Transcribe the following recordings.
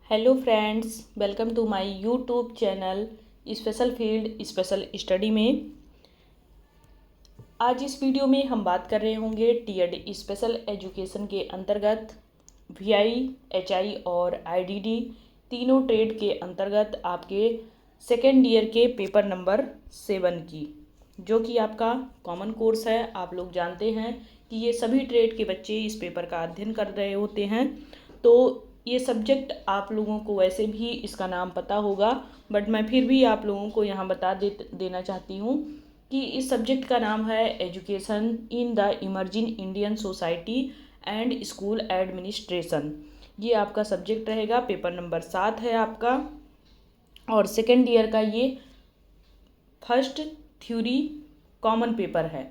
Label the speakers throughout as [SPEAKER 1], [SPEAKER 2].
[SPEAKER 1] Hello friends, welcome to my YouTube channel special field special study में। आज इस video में हम बात कर रहे होंगे टीएड स्पेशल एजुकेशन के अंतर्गत वीआई, एचआई और आईडीडी तीनों ट्रेड के अंतर्गत आपके सेकेंड ईयर के पेपर नंबर 7 की, जो कि आपका कॉमन कोर्स है। आप लोग जानते हैं कि ये सभी ट्रेड के बच्चे इस पेपर का अध्ययन कर रहे होते हैं। तो ये सब्जेक्ट आप लोगों को वैसे भी इसका नाम पता होगा, बट मैं फिर भी आप लोगों को यहाँ बता देना चाहती हूँ कि इस सब्जेक्ट का नाम है education in the emerging Indian society and school administration. ये आपका सब्जेक्ट रहेगा, पेपर नंबर 7 है आपका, और सेकेंड ईयर का ये फर्स्ट थ्योरी कॉमन पेपर है।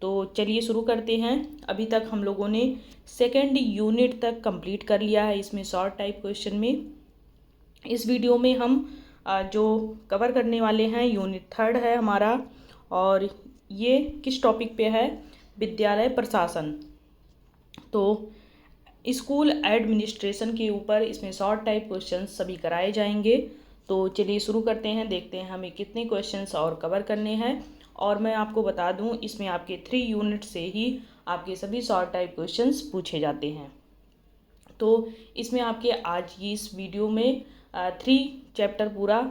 [SPEAKER 1] तो चलिए शुरू करते हैं। अभी तक हम लोगों ने सेकेंड यूनिट तक कंप्लीट कर लिया है इसमें शॉर्ट टाइप क्वेश्चन में। इस वीडियो में हम जो कवर करने वाले हैं यूनिट 3 है हमारा, और ये किस टॉपिक पे है? विद्यालय प्रशासन। तो स्कूल एडमिनिस्ट्रेशन के ऊपर इसमें शॉर्ट टाइप क्वेश्चंस सभी कराए जाएंगे। तो चलिए शुरू करते हैं, देखते हैं हमें कितने क्वेश्चंस और कवर करने हैं। और मैं आपको बता दूं, इसमें आपके 3 यूनिट से ही आपके सभी शॉर्ट टाइप क्वेश्चंस पूछे जाते हैं। तो इसमें आपके आज की इस वीडियो में 3 चैप्टर पूरा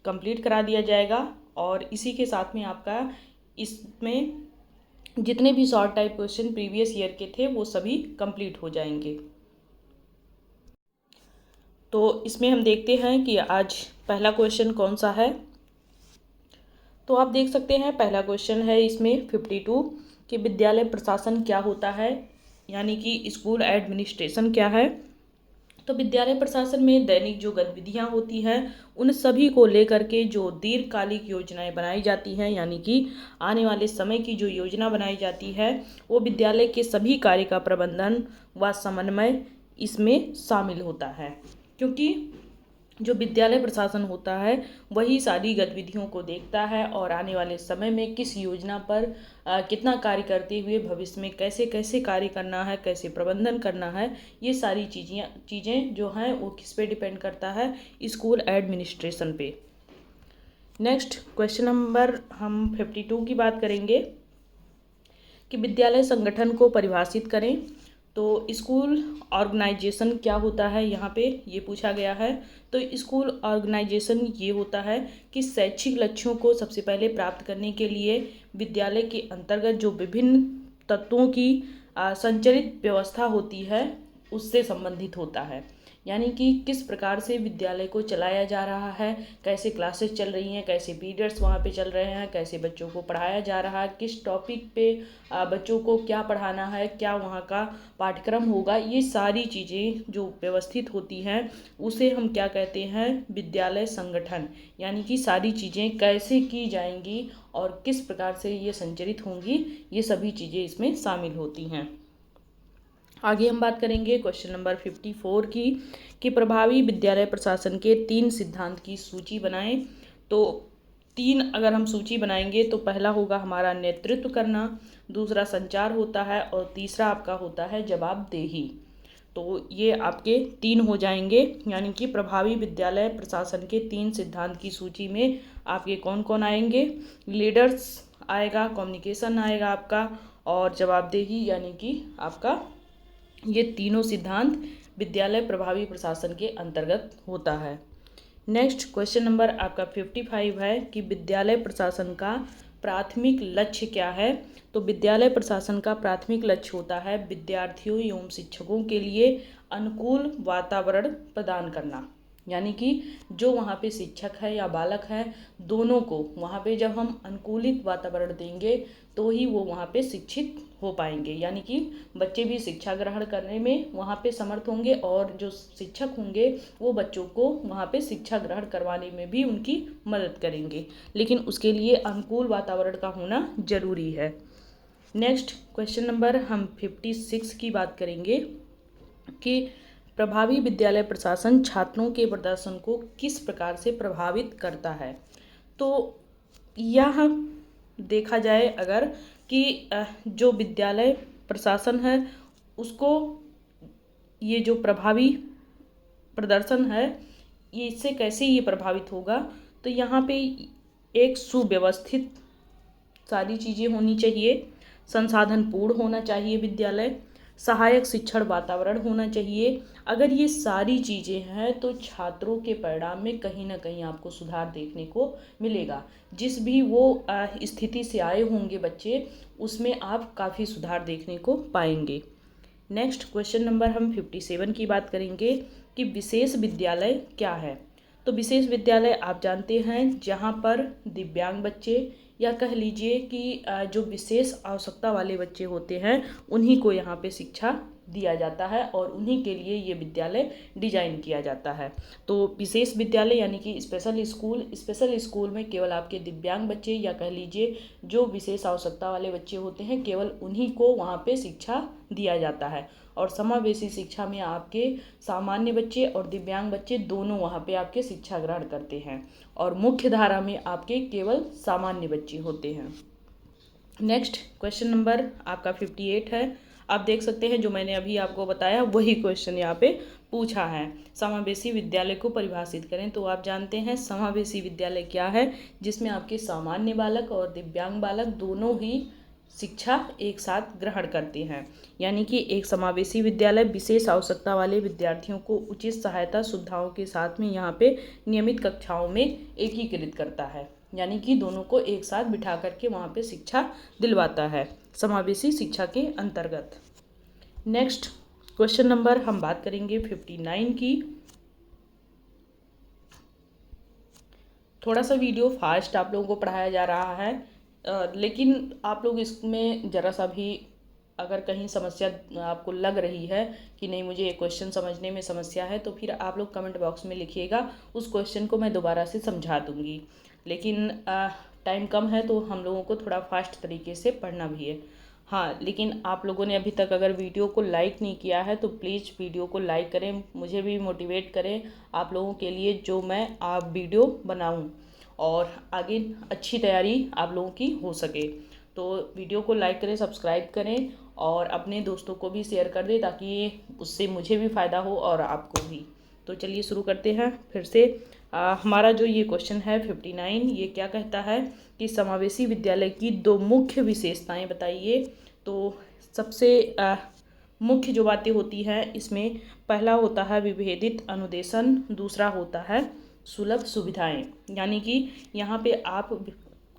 [SPEAKER 1] कंप्लीट करा दिया जाएगा, और इसी के साथ में आपका इसमें जितने भी short type question previous year के थे वो सभी कंप्लीट हो जाएंगे। तो इसमें हम देखते हैं कि आज पहला क्वेश्चन कौन सा है। तो आप देख सकते हैं पहला क्वेश्चन है इसमें 52 कि विद्यालय प्रशासन क्या होता है, यानी कि स्कूल एडमिनिस्ट्रेशन क्या है। तो विद्यालय प्रशासन में दैनिक जो गतिविधियां होती हैं उन सभी को लेकर के जो दीर्घकालिक योजनाएं बनाई जाती हैं, यानी कि आने वाले समय की जो योजना बनाई जाती है, वो विद्यालय के सभी कार्य का प्रबंधन व समन्वय इसमें शामिल होता है। क्योंकि जो विद्यालय प्रशासन होता है वही सारी गतिविधियों को देखता है, और आने वाले समय में किस योजना पर कितना कार्य करते हुए भविष्य में कैसे कैसे कार्य करना है, कैसे प्रबंधन करना है, ये सारी चीज़ें जो हैं वो किस पे डिपेंड करता है? स्कूल एडमिनिस्ट्रेशन पे। नेक्स्ट क्वेश्चन नंबर हम 52 की बात करेंगे कि विद्यालय संगठन को परिभाषित करें। तो स्कूल ऑर्गेनाइजेशन क्या होता है, यहाँ पे ये पूछा गया है। तो स्कूल ऑर्गेनाइजेशन ये होता है कि शैक्षिक लक्ष्यों को सबसे पहले प्राप्त करने के लिए विद्यालय के अंतर्गत जो विभिन्न तत्वों की संचालित व्यवस्था होती है उससे संबंधित होता है। यानी कि किस प्रकार से विद्यालय को चलाया जा रहा है, कैसे क्लासेस चल रही हैं, कैसे पीरियड्स वहाँ पे चल रहे हैं, कैसे बच्चों को पढ़ाया जा रहा है, किस टॉपिक पे बच्चों को क्या पढ़ाना है, क्या वहाँ का पाठ्यक्रम होगा, ये सारी चीज़ें जो व्यवस्थित होती हैं उसे हम क्या कहते हैं? विद्यालय संगठन। यानी कि सारी चीज़ें कैसे की जाएंगी और किस प्रकार से ये संचालित होंगी, ये सभी चीज़ें इसमें शामिल होती हैं। आगे हम बात करेंगे क्वेश्चन नंबर 54 की कि प्रभावी विद्यालय प्रशासन के 3 सिद्धांत की सूची बनाएं। तो 3 अगर हम सूची बनाएंगे तो पहला होगा हमारा नेतृत्व करना, दूसरा संचार होता है, और तीसरा आपका होता है जवाबदेही। तो ये आपके 3 हो जाएंगे, यानी कि प्रभावी विद्यालय प्रशासन के 3 सिद्धांत की सूची में आपके कौन कौन आएंगे? लीडर्स आएगा, कम्युनिकेशन आएगा आपका, और जवाबदेही, यानी कि आपका ये तीनों सिद्धांत विद्यालय प्रभावी प्रशासन के अंतर्गत होता है। नेक्स्ट क्वेश्चन नंबर आपका 55 है कि विद्यालय प्रशासन का प्राथमिक लक्ष्य क्या है। तो विद्यालय प्रशासन का प्राथमिक लक्ष्य होता है विद्यार्थियों एवं शिक्षकों के लिए अनुकूल वातावरण प्रदान करना। यानी कि जो वहाँ पे शिक्षक है या बालक है, दोनों को वहाँ पे जब हम अनुकूलित वातावरण देंगे तो ही वो वहाँ पे शिक्षित हो पाएंगे। यानी कि बच्चे भी शिक्षा ग्रहण करने में वहाँ पे समर्थ होंगे, और जो शिक्षक होंगे वो बच्चों को वहाँ पे शिक्षा ग्रहण करवाने में भी उनकी मदद करेंगे, लेकिन उसके लिए अनुकूल वातावरण का होना जरूरी है। नेक्स्ट क्वेश्चन नंबर हम 56 की बात करेंगे कि प्रभावी विद्यालय प्रशासन छात्रों के प्रदर्शन को किस प्रकार से प्रभावित करता है। तो यह देखा जाए अगर कि जो विद्यालय प्रशासन है उसको ये जो प्रभावी प्रदर्शन है ये इससे कैसे ये प्रभावित होगा, तो यहाँ पे एक सुव्यवस्थित सारी चीज़ें होनी चाहिए, संसाधन पूर्ण होना चाहिए विद्यालय, सहायक शिक्षण वातावरण होना चाहिए। अगर ये सारी चीज़ें हैं तो छात्रों के परिणाम में कहीं ना कहीं आपको सुधार देखने को मिलेगा। जिस भी वो स्थिति से आए होंगे बच्चे, उसमें आप काफ़ी सुधार देखने को पाएंगे। नेक्स्ट क्वेश्चन नंबर हम 57 की बात करेंगे कि विशेष विद्यालय क्या है। तो विशेष विद्यालय आप जानते हैं जहाँ पर दिव्यांग बच्चे या कह लीजिए कि जो विशेष आवश्यकता वाले बच्चे होते हैं उन्हीं को यहाँ पे शिक्षा दिया जाता है और उन्हीं के लिए ये विद्यालय डिजाइन किया जाता है। तो विशेष विद्यालय यानी कि स्पेशल स्कूल में केवल आपके दिव्यांग बच्चे या कह लीजिए जो विशेष आवश्यकता वाले बच्चे होते हैं केवल उन्हीं को वहाँ पे शिक्षा दिया जाता है। और समावेशी शिक्षा में आपके सामान्य बच्चे और दिव्यांग बच्चे दोनों वहाँ पे आपके शिक्षा ग्रहण करते हैं और मुख्य धारा में आपके केवल सामान्य बच्चे होते हैं। नेक्स्ट क्वेश्चन नंबर आपका 58 है। आप देख सकते हैं जो मैंने अभी आपको बताया वही क्वेश्चन यहाँ पे पूछा है। समावेशी विद्यालय को परिभाषित करें। तो आप जानते हैं समावेशी विद्यालय क्या है, जिसमें आपके सामान्य बालक और दिव्यांग बालक दोनों ही शिक्षा एक साथ ग्रहण करते हैं। यानी कि एक समावेशी विद्यालय विशेष आवश्यकता वाले विद्यार्थियों को उचित सहायता सुविधाओं के साथ में यहाँ पे नियमित कक्षाओं में एकीकृत करता है, यानी कि दोनों को एक साथ बिठा करके वहाँ पे शिक्षा दिलवाता है समावेशी शिक्षा के अंतर्गत। नेक्स्ट क्वेश्चन नंबर हम बात करेंगे 59 की। थोड़ा सा वीडियो फास्ट आप लोगों को पढ़ाया जा रहा है, लेकिन आप लोग इसमें ज़रा सा भी अगर कहीं समस्या आपको लग रही है कि नहीं मुझे ये क्वेश्चन समझने में समस्या है, तो फिर आप लोग कमेंट बॉक्स में लिखिएगा, उस क्वेश्चन को मैं दोबारा से समझा दूंगी। लेकिन टाइम कम है तो हम लोगों को थोड़ा फास्ट तरीके से पढ़ना भी है। हाँ, लेकिन आप लोगों ने अभी तक अगर वीडियो को लाइक नहीं किया है तो प्लीज़ वीडियो को लाइक करें, मुझे भी मोटिवेट करें आप लोगों के लिए जो मैं आप वीडियो बनाऊं और आगे अच्छी तैयारी आप लोगों की हो सके। तो वीडियो को लाइक करें, सब्सक्राइब करें और अपने दोस्तों को भी शेयर कर दें ताकि उससे मुझे भी फ़ायदा हो और आपको भी। तो चलिए शुरू करते हैं फिर से। हमारा जो ये क्वेश्चन है 59, ये क्या कहता है कि समावेशी विद्यालय की दो मुख्य विशेषताएं बताइए। तो सबसे मुख्य जो बातें होती हैं इसमें पहला होता है विभेदित अनुदेशन, दूसरा होता है सुलभ सुविधाएं। यानी कि यहाँ पे आप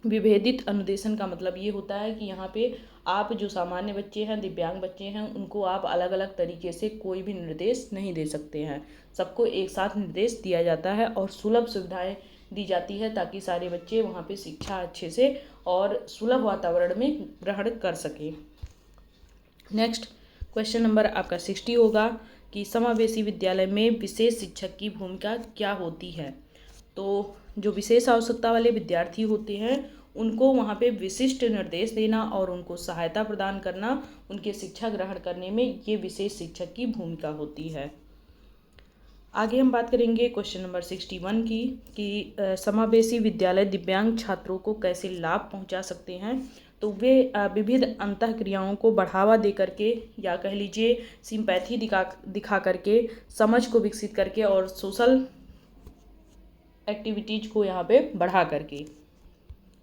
[SPEAKER 1] विभेदित अनुदेशन का मतलब ये होता है कि यहाँ पे आप जो सामान्य बच्चे हैं, दिव्यांग बच्चे हैं, उनको आप अलग अलग तरीके से कोई भी निर्देश नहीं दे सकते हैं, सबको एक साथ निर्देश दिया जाता है और सुलभ सुविधाएं दी जाती है ताकि सारे बच्चे वहाँ पे शिक्षा अच्छे से और सुलभ वातावरण में ग्रहण कर सकें। नेक्स्ट क्वेश्चन नंबर आपका 60 होगा कि समावेशी विद्यालय में विशेष शिक्षक की भूमिका क्या होती है। तो जो विशेष आवश्यकता वाले विद्यार्थी होते हैं उनको वहाँ पे विशिष्ट निर्देश देना और उनको सहायता प्रदान करना उनके शिक्षा ग्रहण करने में ये विशेष शिक्षक की भूमिका होती है। आगे हम बात करेंगे क्वेश्चन नंबर 61 की कि समावेशी विद्यालय दिव्यांग छात्रों को कैसे लाभ पहुंचा सकते हैं। तो वे विविध अंतःक्रियाओं को बढ़ावा दे करके या कह लीजिए सिंपैथी दिखा करके, समझ को विकसित करके और सोशल एक्टिविटीज़ को यहाँ पे बढ़ा करके।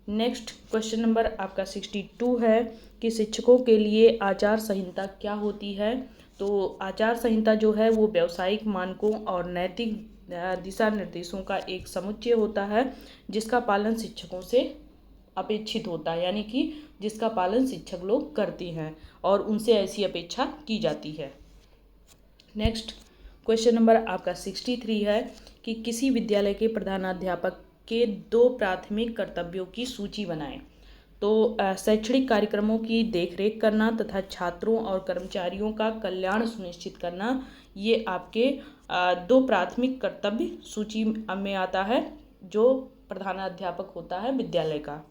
[SPEAKER 1] नेक्स्ट क्वेश्चन नंबर आपका 62 है कि शिक्षकों के लिए आचार संहिता क्या होती है। तो आचार संहिता जो है वो व्यावसायिक मानकों और नैतिक दिशा निर्देशों का एक समुच्चय होता है जिसका पालन शिक्षकों से अपेक्षित होता है, यानी कि जिसका पालन शिक्षक लोग करते हैं और उनसे ऐसी अपेक्षा की जाती है। नेक्स्ट क्वेश्चन नंबर आपका 63 है कि किसी विद्यालय के प्रधानाध्यापक के 2 प्राथमिक कर्तव्यों की सूची बनाएं। तो शैक्षणिक कार्यक्रमों की देखरेख करना तथा छात्रों और कर्मचारियों का कल्याण सुनिश्चित करना, ये आपके 2 प्राथमिक कर्तव्य सूची में आता है जो प्रधानाध्यापक होता है विद्यालय का।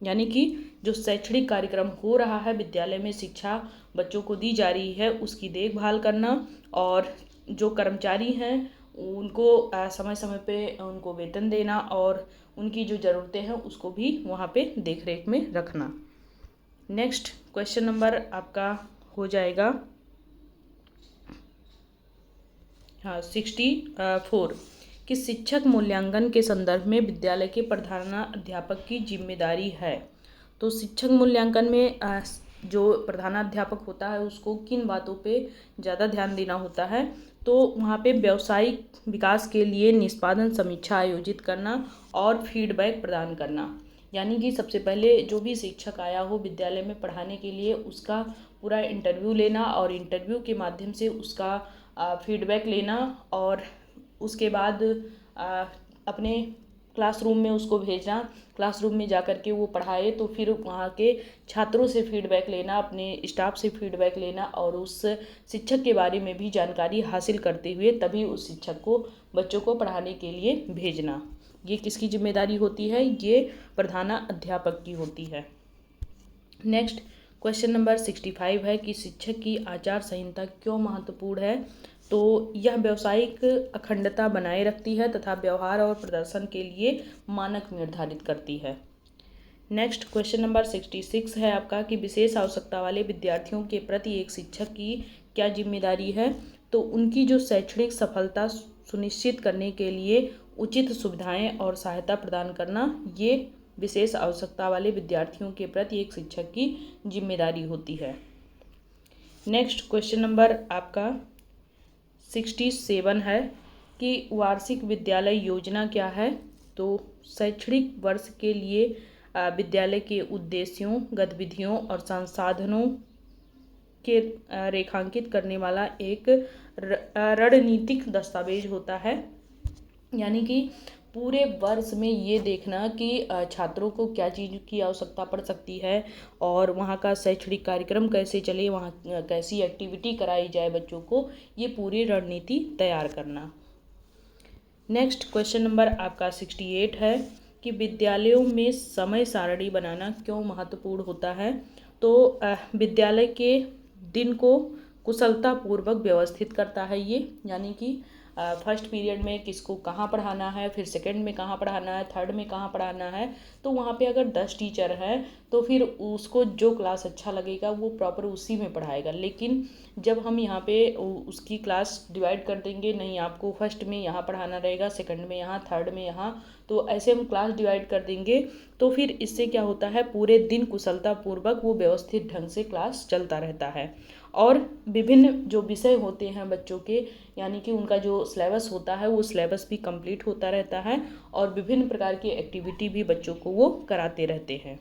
[SPEAKER 1] यानी कि जो शैक्षणिक कार्यक्रम हो रहा है विद्यालय में, शिक्षा बच्चों को दी जा रही है, उसकी देखभाल करना और जो कर्मचारी हैं उनको समय समय पे उनको वेतन देना और उनकी जो ज़रूरतें हैं उसको भी वहाँ पे देखरेख में रखना। नेक्स्ट क्वेश्चन नंबर आपका हो जाएगा हाँ 64 कि शिक्षक मूल्यांकन के संदर्भ में विद्यालय के प्रधानाध्यापक की जिम्मेदारी है। तो शिक्षक मूल्यांकन में जो प्रधानाध्यापक होता है उसको किन बातों पे ज़्यादा ध्यान देना होता है, तो वहाँ पे व्यावसायिक विकास के लिए निष्पादन समीक्षा आयोजित करना और फीडबैक प्रदान करना। यानी कि सबसे पहले जो भी शिक्षक आया हो विद्यालय में पढ़ाने के लिए उसका पूरा इंटरव्यू लेना और इंटरव्यू के माध्यम से उसका फीडबैक लेना और उसके बाद अपने क्लासरूम में उसको भेजना, क्लासरूम में जा कर के वो पढ़ाए, तो फिर वहाँ के छात्रों से फीडबैक लेना, अपने स्टाफ से फीडबैक लेना और उस शिक्षक के बारे में भी जानकारी हासिल करते हुए तभी उस शिक्षक को बच्चों को पढ़ाने के लिए भेजना। ये किसकी जिम्मेदारी होती है? ये प्रधानाध्यापक की होती है। नेक्स्ट क्वेश्चन नंबर 65 है कि शिक्षक की आचार संहिता क्यों महत्वपूर्ण है? तो यह व्यावसायिक अखंडता बनाए रखती है तथा व्यवहार और प्रदर्शन के लिए मानक निर्धारित करती है। नेक्स्ट क्वेश्चन नंबर 66 है आपका कि विशेष आवश्यकता वाले विद्यार्थियों के प्रति एक शिक्षक की क्या जिम्मेदारी है? तो उनकी जो शैक्षणिक सफलता सुनिश्चित करने के लिए उचित सुविधाएं और सहायता प्रदान करना, ये विशेष आवश्यकता वाले विद्यार्थियों के प्रति एक शिक्षक की जिम्मेदारी होती है। नेक्स्ट क्वेश्चन नंबर आपका 67 है कि वार्षिक विद्यालय योजना क्या है? तो शैक्षणिक वर्ष के लिए विद्यालय के उद्देश्यों, गतिविधियों और संसाधनों के रेखांकित करने वाला एक रणनीतिक दस्तावेज होता है। यानी कि पूरे वर्ष में ये देखना कि छात्रों को क्या चीज़ की आवश्यकता पड़ सकती है और वहाँ का शैक्षणिक कार्यक्रम कैसे चले, वहाँ कैसी एक्टिविटी कराई जाए बच्चों को, ये पूरी रणनीति तैयार करना। नेक्स्ट क्वेश्चन नंबर आपका 68 है कि विद्यालयों में समय सारणी बनाना क्यों महत्वपूर्ण होता है? तो विद्यालय के दिन को कुशलतापूर्वक व्यवस्थित करता है ये। यानी कि फर्स्ट पीरियड में किसको कहाँ पढ़ाना है, फिर सेकंड में कहाँ पढ़ाना है, थर्ड में कहाँ पढ़ाना है। तो वहाँ पे अगर 10 टीचर हैं तो फिर उसको जो क्लास अच्छा लगेगा वो प्रॉपर उसी में पढ़ाएगा। लेकिन जब हम यहाँ पे उसकी क्लास डिवाइड कर देंगे, नहीं आपको फर्स्ट में यहाँ पढ़ाना रहेगा, सेकंड में यहाँ, थर्ड में यहाँ, तो ऐसे हम क्लास डिवाइड कर देंगे तो फिर इससे क्या होता है, पूरे दिन कुशलतापूर्वक वो व्यवस्थित ढंग से क्लास चलता रहता है। और विभिन्न जो विषय होते हैं बच्चों के, यानी कि उनका जो सिलेबस होता है वो सिलेबस भी कंप्लीट होता रहता है और विभिन्न प्रकार की एक्टिविटी भी बच्चों को वो कराते रहते हैं।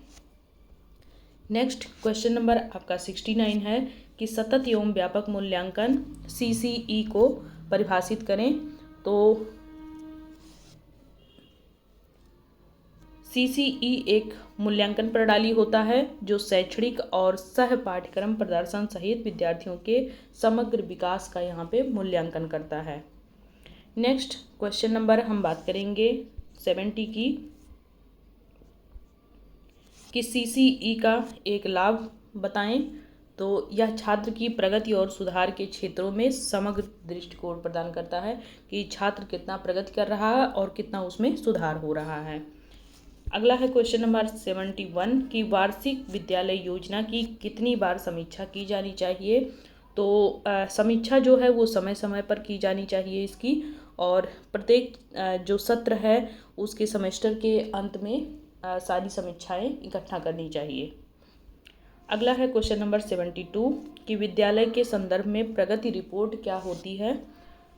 [SPEAKER 1] नेक्स्ट क्वेश्चन नंबर आपका 69 है कि सतत एवं व्यापक मूल्यांकन CCE को परिभाषित करें। तो CCE एक मूल्यांकन प्रणाली होता है जो शैक्षणिक और सह पाठ्यक्रम प्रदर्शन सहित विद्यार्थियों के समग्र विकास का यहाँ पे मूल्यांकन करता है। नेक्स्ट क्वेश्चन नंबर हम बात करेंगे 70 की कि CCE का एक लाभ बताएं। तो यह छात्र की प्रगति और सुधार के क्षेत्रों में समग्र दृष्टिकोण प्रदान करता है कि छात्र कितना प्रगति कर रहा है और कितना उसमें सुधार हो रहा है। अगला है क्वेश्चन नंबर 71 की वार्षिक विद्यालय योजना की कितनी बार समीक्षा की जानी चाहिए? तो समीक्षा जो है वो समय समय पर की जानी चाहिए इसकी, और प्रत्येक जो सत्र है उसके सेमेस्टर के अंत में सारी समीक्षाएं इकट्ठा करनी चाहिए। अगला है क्वेश्चन नंबर 72 कि विद्यालय के संदर्भ में प्रगति रिपोर्ट क्या होती है?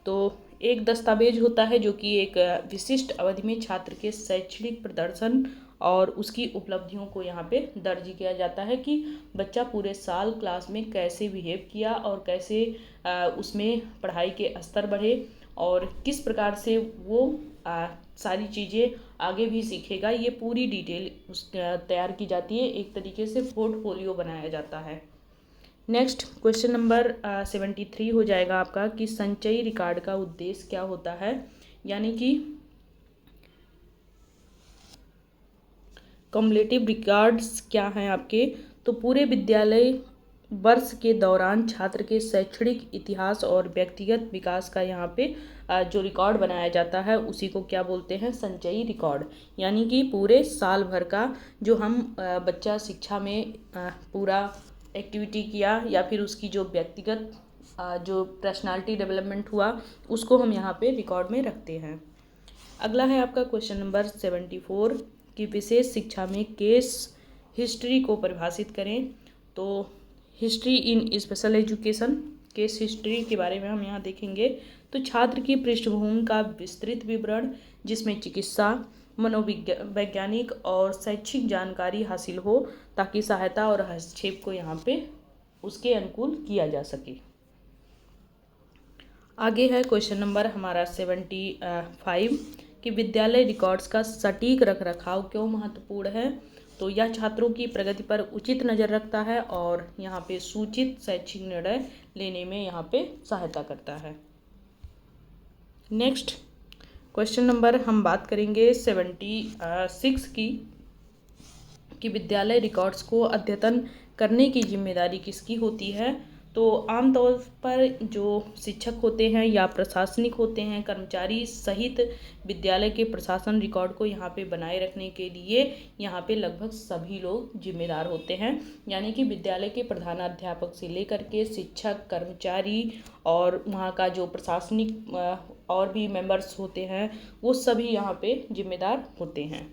[SPEAKER 1] तो एक दस्तावेज होता है जो कि एक विशिष्ट अवधि में छात्र के शैक्षणिक प्रदर्शन और उसकी उपलब्धियों को यहाँ पे दर्ज किया जाता है कि बच्चा पूरे साल क्लास में कैसे बिहेव किया और कैसे उसमें पढ़ाई के स्तर बढ़े और किस प्रकार से वो सारी चीज़ें आगे भी सीखेगा। ये पूरी डिटेल तैयार की जाती है, एक तरीके से पोर्टफोलियो बनाया जाता है। नेक्स्ट क्वेश्चन नंबर 73 हो जाएगा आपका कि संचयी रिकॉर्ड का उद्देश्य क्या होता है? यानी कि कम्युलेटिव रिकॉर्ड्स क्या हैं आपके? तो पूरे विद्यालय वर्ष के दौरान छात्र के शैक्षणिक इतिहास और व्यक्तिगत विकास का यहाँ पे जो रिकॉर्ड बनाया जाता है उसी को क्या बोलते हैं? संचयी रिकॉर्ड। यानी कि पूरे साल भर का जो हम बच्चा शिक्षा में पूरा एक्टिविटी किया या फिर उसकी जो व्यक्तिगत जो पर्सनालिटी डेवलपमेंट हुआ उसको हम यहाँ पे रिकॉर्ड में रखते हैं। अगला है आपका क्वेश्चन नंबर 74 कि विशेष शिक्षा में केस हिस्ट्री को परिभाषित करें। तो history in special education, case history के बारे में हम यहाँ देखेंगे। तो छात्र की पृष्ठभूमि का विस्तृत विवरण जिसमें चिकित्सा, मनोवैज्ञानिक और शैक्षिक जानकारी हासिल हो ताकि सहायता और हस्तक्षेप को यहाँ पे उसके अनुकूल किया जा सके। आगे है क्वेश्चन नंबर हमारा 75 कि विद्यालय रिकॉर्ड्स का सटीक रखरखाव क्यों महत्वपूर्ण है। तो यह छात्रों की प्रगति पर उचित नज़र रखता है और यहाँ पे सूचित शैक्षिक निर्णय लेने में यहाँ पे सहायता करता है। नेक्स्ट क्वेश्चन नंबर हम बात करेंगे 76 कि विद्यालय रिकॉर्ड्स को अद्यतन करने की जिम्मेदारी किसकी होती है। तो आमतौर पर जो शिक्षक होते हैं या प्रशासनिक होते हैं, कर्मचारी सहित विद्यालय के प्रशासन रिकॉर्ड को यहाँ पे बनाए रखने के लिए यहाँ पे लगभग सभी लोग जिम्मेदार होते हैं। यानी कि विद्यालय के प्रधानाध्यापक से लेकर के शिक्षक, कर्मचारी और वहाँ का जो प्रशासनिक और भी मेंबर्स होते हैं वो सभी यहाँ पे जिम्मेदार होते हैं।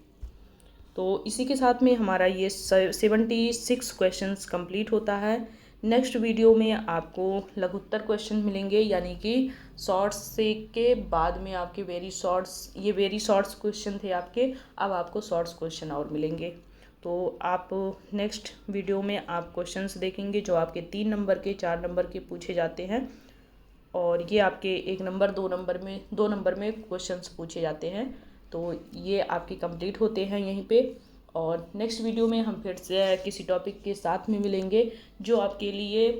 [SPEAKER 1] तो इसी के साथ में हमारा ये 76 क्वेश्चंस कंप्लीट होता है। नेक्स्ट वीडियो में आपको लघुत्तर क्वेश्चन मिलेंगे, यानी कि शॉर्ट्स से के बाद में आपके वेरी शॉर्ट्स क्वेश्चन थे आपके, अब आपको शॉर्ट्स क्वेश्चन और मिलेंगे। तो आप नेक्स्ट वीडियो में आप क्वेश्चंस देखेंगे जो आपके 3 नंबर के 4 नंबर के पूछे जाते हैं और ये आपके 1 नंबर 2 नंबर में क्वेश्चंस पूछे जाते हैं। तो ये आपके कंप्लीट होते हैं यहीं पे। और नेक्स्ट वीडियो में हम फिर से किसी टॉपिक के साथ में मिलेंगे जो आपके लिए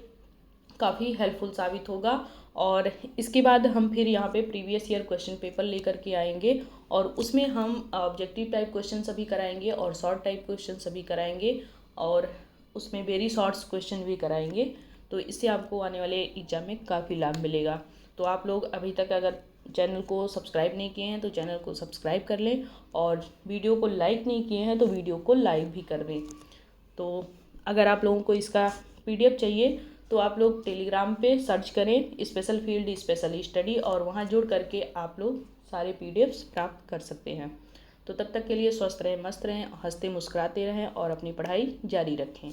[SPEAKER 1] काफ़ी हेल्पफुल साबित होगा। और इसके बाद हम फिर यहाँ पे प्रीवियस ईयर क्वेश्चन पेपर लेकर के आएंगे और उसमें हम ऑब्जेक्टिव टाइप क्वेश्चन सभी कराएंगे और शॉर्ट टाइप क्वेश्चन सभी कराएंगे और उसमें वेरी शॉर्ट्स क्वेश्चन भी कराएंगे। तो इससे आपको आने वाले एग्जाम में काफ़ी लाभ मिलेगा। तो आप लोग अभी तक अगर चैनल को सब्सक्राइब नहीं किए हैं तो चैनल को सब्सक्राइब कर लें और वीडियो को लाइक नहीं किए हैं तो वीडियो को लाइक भी कर दें। तो अगर आप लोगों को इसका PDF चाहिए तो आप लोग टेलीग्राम पे सर्च करें स्पेशल फील्ड स्पेशल स्टडी और वहाँ जुड़ करके आप लोग सारे PDFs प्राप्त कर सकते हैं। तो तब तक के लिए स्वस्थ रहें, मस्त रहें, हंसते मुस्कुराते रहें और अपनी पढ़ाई जारी रखें।